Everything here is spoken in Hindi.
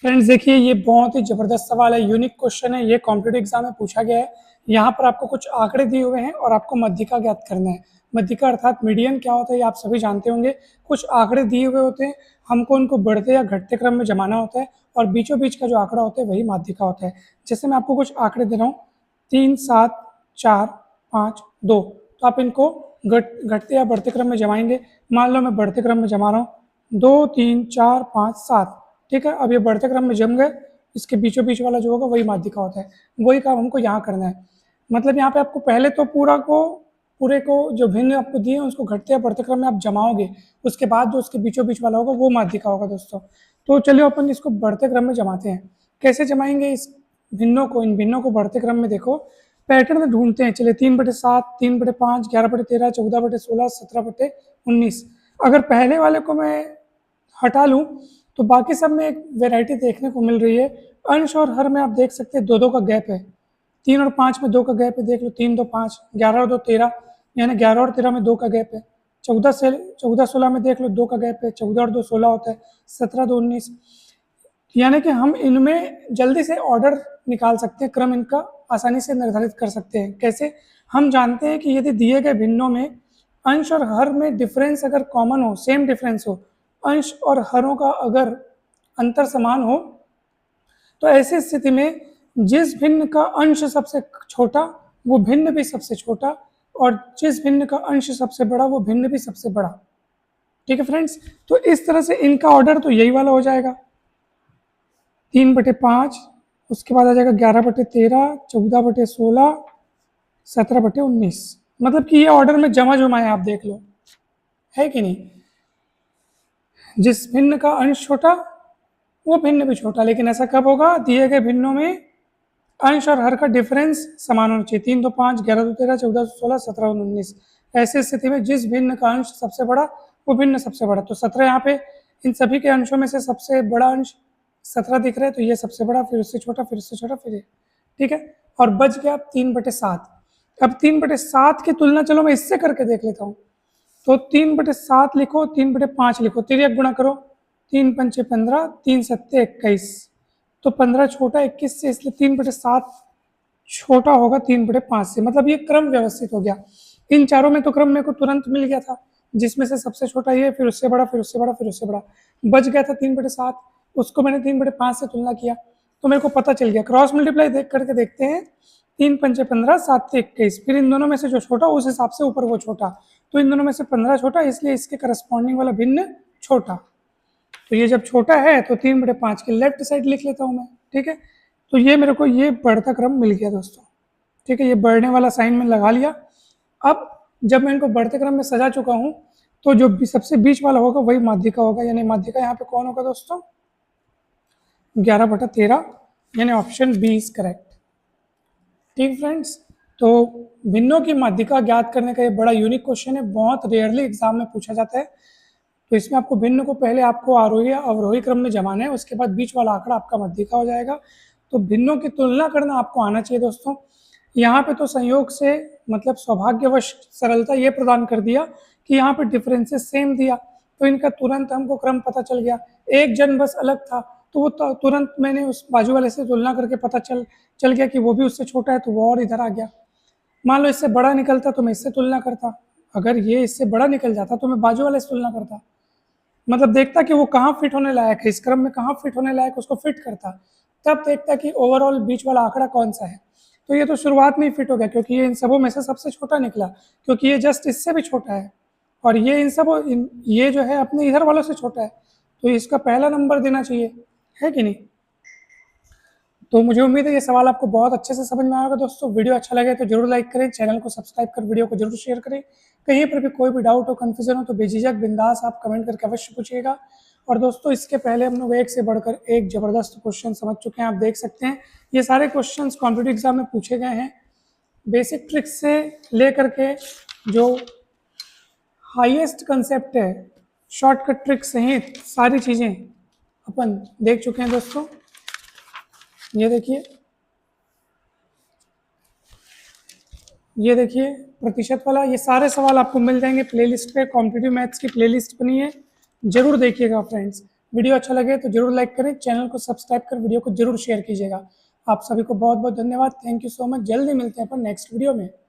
फ्रेंड्स देखिए, ये बहुत ही ज़बरदस्त सवाल है, यूनिक क्वेश्चन है। ये कॉम्पिटिटिव एग्जाम में पूछा गया है। यहाँ पर आपको कुछ आंकड़े दिए हुए हैं और आपको मध्यिका ज्ञात करना है। मध्यिका अर्थात मीडियन क्या होता है ये आप सभी जानते होंगे। कुछ आंकड़े दिए हुए होते हैं, हमको उनको बढ़ते या घटते क्रम में जमाना होता है और बीचों बीच का जो आंकड़ा होता है वही माध्यिका होता है। जैसे मैं आपको कुछ आंकड़े दे रहा हूँ 3, 7, 4, 5, 2, तो आप इनको घटते या बढ़ते क्रम में जमाएंगे। मान लो मैं बढ़ते क्रम में जमा रहा हूँ 2, 3, 4, 5, 7। ठीक है, अब ये बढ़ते क्रम में जम गए, इसके बीचों बीच वाला जो होगा वही माध्यिका होता है। वही काम हमको यहाँ करना है। मतलब यहाँ पे आपको पहले तो पूरे को जो भिन्न आपको दिए हैं उसको घटते या बढ़ते क्रम में आप जमाओगे, उसके बाद जो उसके बीचों बीच वाला होगा वो माध्यिका होगा दोस्तों। तो चलिए अपन इसको बढ़ते क्रम में जमाते हैं। कैसे जमाएंगे इस भिन्नों को? इन भिन्नों को बढ़ते क्रम में देखो पैटर्न ढूंढते हैं। चलिए 3/7, 3/5, 11/13, 14/16, 17/19। अगर पहले वाले को मैं हटा लूँ तो बाकी सब में एक वैरायटी देखने को मिल रही है। अंश और हर में आप देख सकते हैं 2-2 का गैप है। 3 और 5 में 2 का गैप है, देख लो 3, 2, 5, 11 और 2, 13, यानी 11 और 13 में 2 का गैप है। 14-16 में देख लो 2 का गैप है, 14 और 2, 16 होता है, 17, 2, 19। यानी कि हम इनमें जल्दी से ऑर्डर निकाल सकते हैं, क्रम इनका आसानी से निर्धारित कर सकते हैं। कैसे? हम जानते हैं कि यदि दिए गए भिन्नों में अंश और हर में डिफरेंस अगर कॉमन हो, सेम डिफरेंस हो, अंश और हरों का अगर अंतर समान हो, तो ऐसी स्थिति में जिस भिन्न का अंश सबसे छोटा वो भिन्न भी सबसे छोटा, और जिस भिन्न का अंश सबसे बड़ा वो भिन्न भी सबसे बड़ा। ठीक है फ्रेंड्स, तो इस तरह से इनका ऑर्डर तो यही वाला हो जाएगा 3/5, उसके बाद आ जाएगा 11/13, 14/16, 17/19। मतलब कि ये ऑर्डर में जमा जुमा है, आप देख लो, है कि नहीं? जिस भिन्न का अंश छोटा वो भिन्न भी छोटा, लेकिन ऐसा कब होगा? दिए गए भिन्नों में अंश और हर का डिफरेंस समान होना चाहिए। 3, 2, 5, 11, 2, 13, 14, 16, 17, 19। ऐसी स्थिति में जिस भिन्न का अंश सबसे बड़ा वो भिन्न सबसे बड़ा। तो 17 यहाँ पे इन सभी के अंशों में से सबसे बड़ा अंश 17 दिख रहा है, तो ये सबसे बड़ा, फिर उससे छोटा, फिर उससे छोटा, फिर ये। ठीक है, और बच गया 3/7। अब 3/7 की तुलना चलो मैं इससे करके देख लेता हूँ। तो 3/7 लिखो, 3/5 लिखो, तिर्यक गुणा करो, 3 पंचे 15, 3 सत्ते 21। तो 15 छोटा 21 से, इसलिए 3/7 छोटा होगा 3/5 से। मतलब ये क्रम व्यवस्थित हो गया। इन चारों में तो क्रम मेरे को तुरंत मिल गया था, जिसमें से सबसे छोटा ये, फिर उससे बड़ा, फिर उससे बड़ा, फिर उससे बड़ा। बच गया था 3/7, उसको मैंने 3/5 से तुलना किया तो मेरे को पता चल गया। क्रॉस मल्टीप्लाई देख करके देखते हैं, 3 पंचे 15, 7 से 21। फिर इन दोनों में से जो छोटा उस हिसाब से ऊपर वो छोटा, तो इन दोनों में से 15 छोटा, इसलिए इसके करस्पॉन्डिंग वाला भिन्न छोटा। तो ये जब छोटा है तो 3/5 के लेफ्ट साइड लिख लेता हूँ मैं। ठीक है, तो ये मेरे को ये बढ़ता क्रम मिल गया दोस्तों। ठीक है, ये बढ़ने वाला साइन मैंने लगा लिया। अब जब मैं इनको बढ़ते क्रम में सजा चुका हूँ तो जो सबसे बीच वाला होगा वही माध्यिका होगा। यानी माध्यिका यहाँ पे कौन होगा दोस्तों? 11/13, यानी ऑप्शन बी इज करेक्ट। ठीक फ्रेंड्स, तो भिन्नों की माध्यिका ज्ञात करने का ये बड़ा यूनिक क्वेश्चन है, बहुत रेयरली एग्जाम में पूछा जाता है। तो इसमें आपको भिन्न को पहले आपको आरोही या अवरोही क्रम में जमाना है, उसके बाद बीच वाला आंकड़ा आपका माध्यिका हो जाएगा। तो भिन्नों की तुलना करना आपको आना चाहिए दोस्तों। यहाँ पे तो संयोग से, मतलब सौभाग्यवश सरलता ये प्रदान कर दिया कि यहाँ पे डिफरेंसेस सेम दिया, तो इनका तुरंत हमको क्रम पता चल गया। एक जन बस अलग था तो वो तुरंत मैंने उस बाजू वाले से तुलना करके पता चल गया कि वो भी उससे छोटा है, तो वो और इधर आ गया। मान लो इससे बड़ा निकलता तो मैं इससे तुलना करता, अगर ये इससे बड़ा निकल जाता तो मैं बाजू वाले से तुलना करता। मतलब देखता कि वो कहाँ फिट होने लायक है, इस क्रम में कहाँ फिट होने लायक, उसको फिट करता, तब देखता कि ओवरऑल बीच वाला आंकड़ा कौन सा है। तो ये तो शुरुआत में ही फिट हो गया, क्योंकि ये इन सबों में से सबसे छोटा निकला, क्योंकि ये जस्ट इससे भी छोटा है, और ये ये जो है अपने इधर वालों से छोटा है, तो इसका पहला नंबर देना चाहिए, है कि नहीं? तो मुझे उम्मीद है ये सवाल आपको बहुत अच्छे से समझ में आएगा दोस्तों। वीडियो अच्छा लगे तो जरूर लाइक करें, चैनल को सब्सक्राइब कर वीडियो को जरूर शेयर करें। कहीं पर भी कोई भी डाउट हो, कन्फ्यूजन हो तो बेझिझक बिंदास आप कमेंट करके अवश्य पूछिएगा। और दोस्तों इसके पहले हम लोग एक से बढ़कर एक जबरदस्त क्वेश्चन समझ चुके हैं, आप देख सकते हैं। ये सारे क्वेश्चन कॉम्पिटिटिव एग्जाम में पूछे गए हैं, बेसिक ट्रिक्स से लेकर के जो हाईएस्ट कंसेप्ट है, शॉर्टकट ट्रिक सहित सारी चीज़ें अपन देख चुके हैं दोस्तों। ये देखिए, प्रतिशत वाला, ये सारे सवाल आपको मिल जाएंगे प्लेलिस्ट पे। कॉम्पिटिटिव मैथ्स की प्लेलिस्ट बनी है, जरूर देखिएगा फ्रेंड्स। वीडियो अच्छा लगे तो जरूर लाइक करें, चैनल को सब्सक्राइब कर वीडियो को जरूर शेयर कीजिएगा। आप सभी को बहुत बहुत धन्यवाद। Thank you so much. जल्दी मिलते हैं अपन नेक्स्ट वीडियो में।